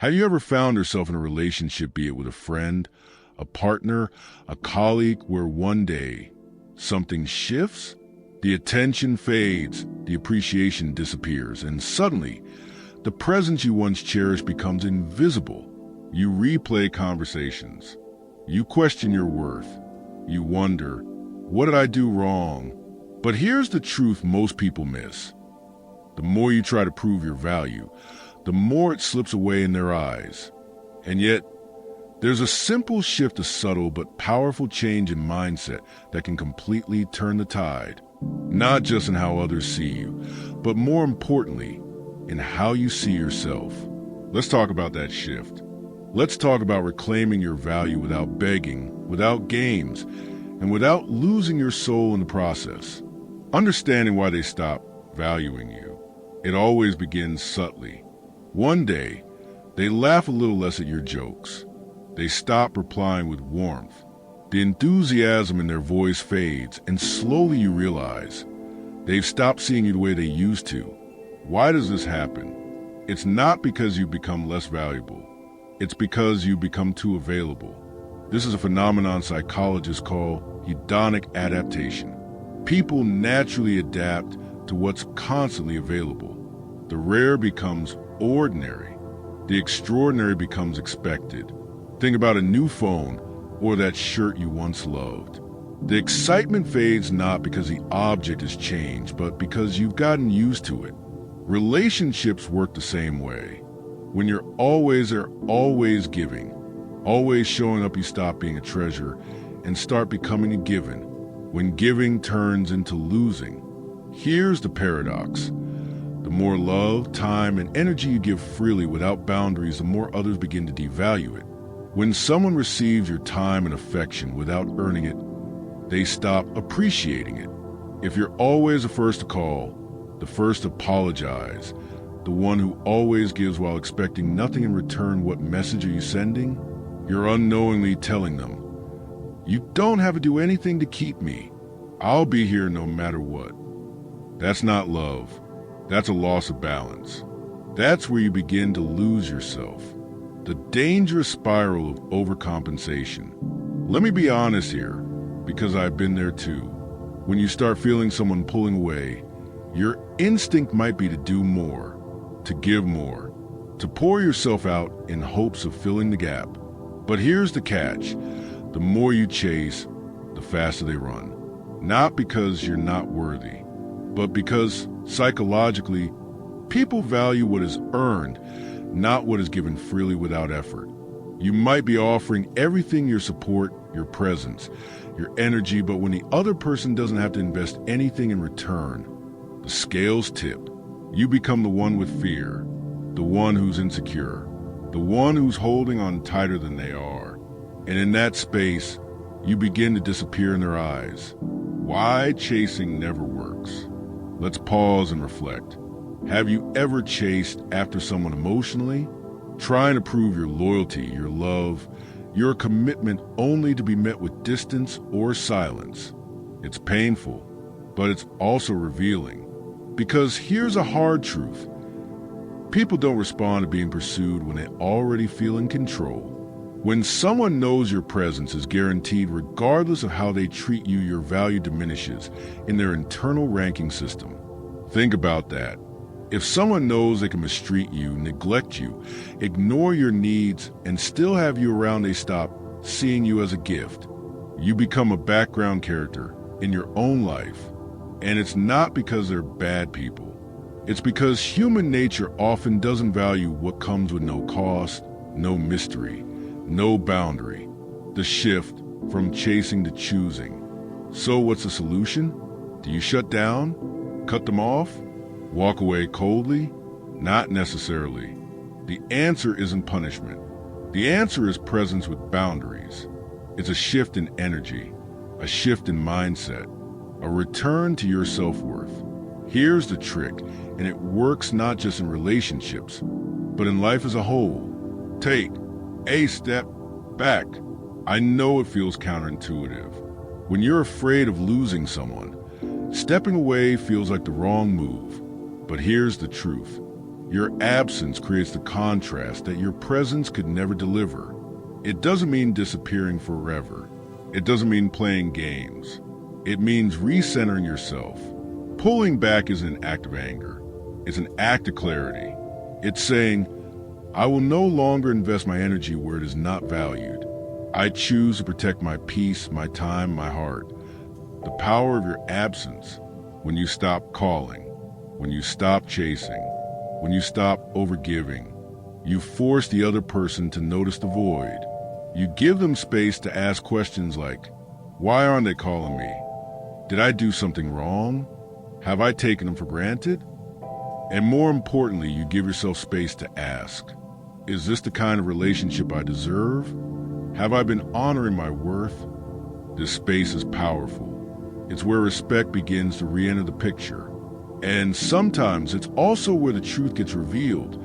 Have you ever found yourself in a relationship, be it with a friend, a partner, a colleague, where one day something shifts, the attention fades, the appreciation disappears, and suddenly the presence you once cherished becomes invisible? You replay conversations. You question your worth. You wonder, what did I do wrong? But here's the truth most people miss. The more you try to prove your value, the more it slips away in their eyes. And yet, there's a simple shift, a subtle but powerful change in mindset that can completely turn the tide. Not just in how others see you, but more importantly, in how you see yourself. Let's talk about that shift. Let's talk about reclaiming your value without begging, without games, and without losing your soul in the process. Understanding why they stop valuing you. It always begins subtly. One day, they laugh a little less at your jokes. They stop replying with warmth. The enthusiasm in their voice fades, and slowly you realize they've stopped seeing you the way they used to. Why does this happen? It's not because you become less valuable. It's because you become too available. This is a phenomenon psychologists call hedonic adaptation. People naturally adapt to what's constantly available. The rare becomes ordinary. The extraordinary becomes expected. Think about a new phone or that shirt you once loved. The excitement fades not because the object has changed, but because you've gotten used to it. Relationships work the same way. When you're always there, always giving, always showing up, you stop being a treasure and start becoming a given. When giving turns into losing. Here's the paradox. The more love, time, and energy you give freely without boundaries, the more others begin to devalue it. When someone receives your time and affection without earning it, they stop appreciating it. If you're always the first to call, the first to apologize, the one who always gives while expecting nothing in return, what message are you sending? You're unknowingly telling them, you don't have to do anything to keep me. I'll be here no matter what. That's not love. That's a loss of balance. That's where you begin to lose yourself. The dangerous spiral of overcompensation. Let me be honest here, because I've been there too. When you start feeling someone pulling away, your instinct might be to do more, to give more, to pour yourself out in hopes of filling the gap. But here's the catch. The more you chase, the faster they run. Not because you're not worthy, but because psychologically, people value what is earned, not what is given freely without effort. You might be offering everything, your support, your presence, your energy, but when the other person doesn't have to invest anything in return, the scales tip. You become the one with fear, the one who's insecure, the one who's holding on tighter than they are. And in that space, you begin to disappear in their eyes. Why chasing never works. Let's pause and reflect. Have you ever chased after someone emotionally, trying to prove your loyalty, your love, your commitment, only to be met with distance or silence? It's painful, but it's also revealing. Because here's a hard truth. People don't respond to being pursued when they already feel in control. When someone knows your presence is guaranteed regardless of how they treat you, your value diminishes in their internal ranking system. Think about that. If someone knows they can mistreat you, neglect you, ignore your needs, and still have you around, they stop seeing you as a gift. You become a background character in your own life. And it's not because they're bad people. It's because human nature often doesn't value what comes with no cost, no mystery, no boundary. The shift from chasing to choosing. So what's the solution? Do you shut down? Cut them off? Walk away coldly? Not necessarily. The answer isn't punishment. The answer is presence with boundaries. It's a shift in energy, a shift in mindset, a return to your self-worth. Here's the trick, and it works not just in relationships, but in life as a whole. Take a step back. I know it feels counterintuitive. When you're afraid of losing someone, stepping away feels like the wrong move. But here's the truth. Your absence creates the contrast that your presence could never deliver. It doesn't mean disappearing forever. It doesn't mean playing games. It means recentering yourself. Pulling back isn't an act of anger. It's an act of clarity. It's saying, I will no longer invest my energy where it is not valued. I choose to protect my peace, my time, my heart. The power of your absence, when you stop calling, when you stop chasing, when you stop overgiving, you force the other person to notice the void. You give them space to ask questions like, why aren't they calling me? Did I do something wrong? Have I taken them for granted? And more importantly, you give yourself space to ask, is this the kind of relationship I deserve? Have I been honoring my worth? This space is powerful. It's where respect begins to re-enter the picture. And sometimes it's also where the truth gets revealed,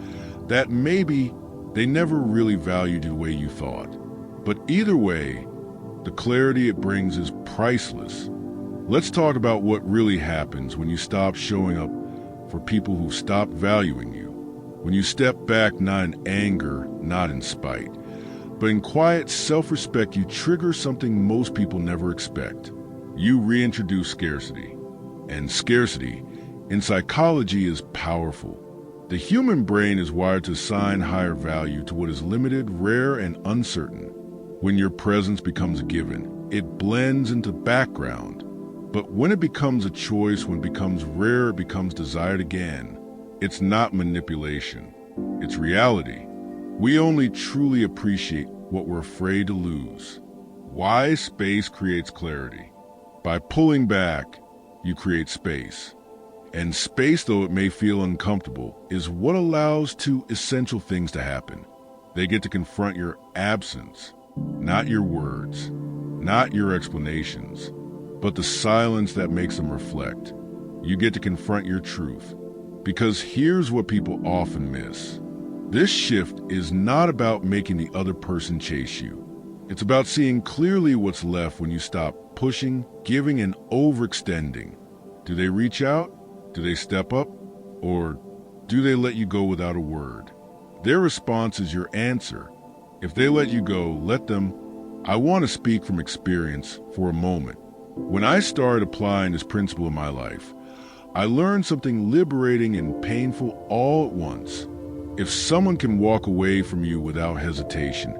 that maybe they never really valued you the way you thought. But either way, the clarity it brings is priceless. Let's talk about what really happens when you stop showing up for people who stop valuing you. When you step back not in anger, not in spite, but in quiet self-respect, you trigger something most people never expect. You reintroduce scarcity. And scarcity, in psychology, is powerful. The human brain is wired to assign higher value to what is limited, rare, and uncertain. When your presence becomes a given, it blends into the background. But when it becomes a choice, when it becomes rare, it becomes desired again. It's not manipulation. It's reality. We only truly appreciate what we're afraid to lose. Why space creates clarity? By pulling back, you create space. And space, though it may feel uncomfortable, is what allows two essential things to happen. They get to confront your absence, not your words, not your explanations, but the silence that makes them reflect. You get to confront your truth. Because here's what people often miss. This shift is not about making the other person chase you. It's about seeing clearly what's left when you stop pushing, giving, and overextending. Do they reach out? Do they step up? Or do they let you go without a word? Their response is your answer. If they let you go, let them. I want to speak from experience for a moment. When I started applying this principle in my life, I learned something liberating and painful all at once. If someone can walk away from you without hesitation,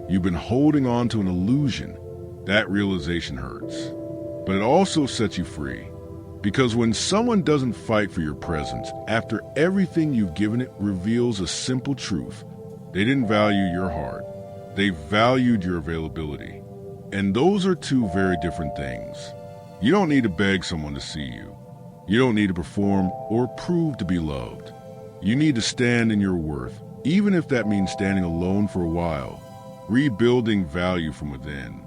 you've been holding on to an illusion. That realization hurts. But it also sets you free. Because when someone doesn't fight for your presence, after everything you've given it reveals a simple truth. They didn't value your heart. They valued your availability. And those are two very different things. You don't need to beg someone to see you. You don't need to perform or prove to be loved. You need to stand in your worth, even if that means standing alone for a while, rebuilding value from within.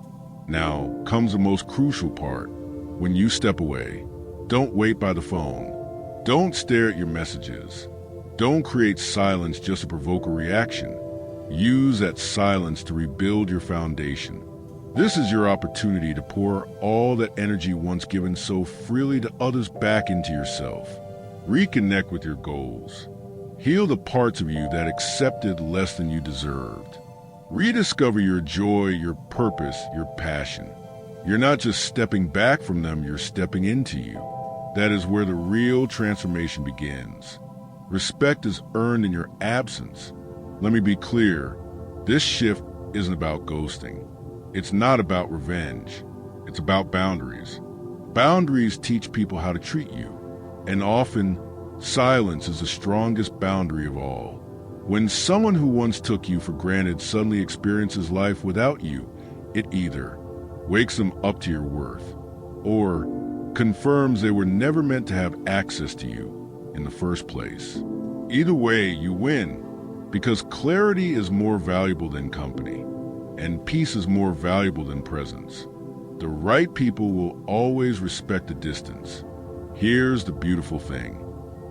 Now comes the most crucial part. When you step away, don't wait by the phone. Don't stare at your messages. Don't create silence just to provoke a reaction. Use that silence to rebuild your foundation. This is your opportunity to pour all that energy once given so freely to others back into yourself. Reconnect with your goals. Heal the parts of you that accepted less than you deserved. Rediscover your joy, your purpose, your passion. You're not just stepping back from them, you're stepping into you. That is where the real transformation begins. Respect is earned in your absence. Let me be clear, this shift isn't about ghosting. It's not about revenge. It's about boundaries. Boundaries teach people how to treat you. And often, silence is the strongest boundary of all. When someone who once took you for granted suddenly experiences life without you, it either wakes them up to your worth or confirms they were never meant to have access to you in the first place. Either way, you win, because clarity is more valuable than company. And peace is more valuable than presence. The right people will always respect the distance. Here's the beautiful thing.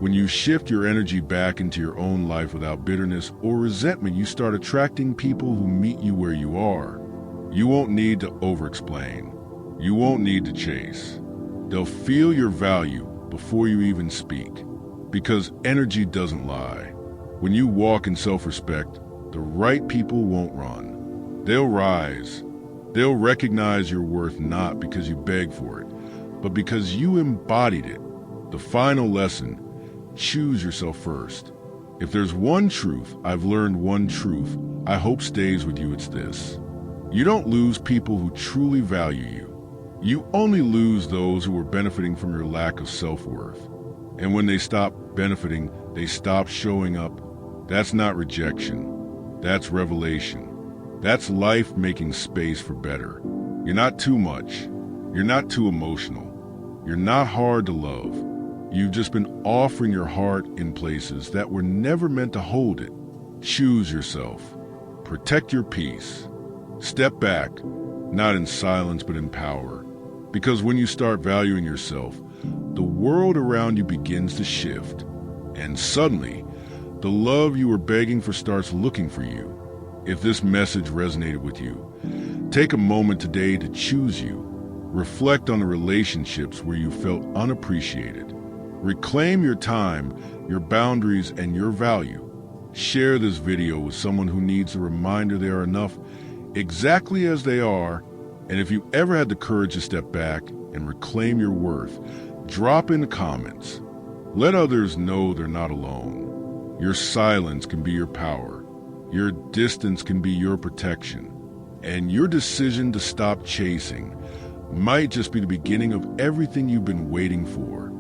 When you shift your energy back into your own life without bitterness or resentment, you start attracting people who meet you where you are. You won't need to over-explain. You won't need to chase. They'll feel your value before you even speak. Because energy doesn't lie. When you walk in self-respect, the right people won't run. They'll rise. They'll recognize your worth not because you begged for it, but because you embodied it. The final lesson: choose yourself first. If there's one truth I've learned, one truth I hope stays with you, it's this: you don't lose people who truly value you. You only lose those who are benefiting from your lack of self-worth. And when they stop benefiting, they stop showing up. That's not rejection. That's revelation. That's life making space for better. You're not too much. You're not too emotional. You're not hard to love. You've just been offering your heart in places that were never meant to hold it. Choose yourself. Protect your peace. Step back, not in silence but in power. Because when you start valuing yourself, the world around you begins to shift. And suddenly, the love you were begging for starts looking for you. If this message resonated with you, take a moment today to choose you. Reflect on the relationships where you felt unappreciated. Reclaim your time, your boundaries, and your value. Share this video with someone who needs a reminder they are enough exactly as they are. And if you ever had the courage to step back and reclaim your worth, drop in the comments. Let others know they're not alone. Your silence can be your power. Your distance can be your protection. And your decision to stop chasing might just be the beginning of everything you've been waiting for.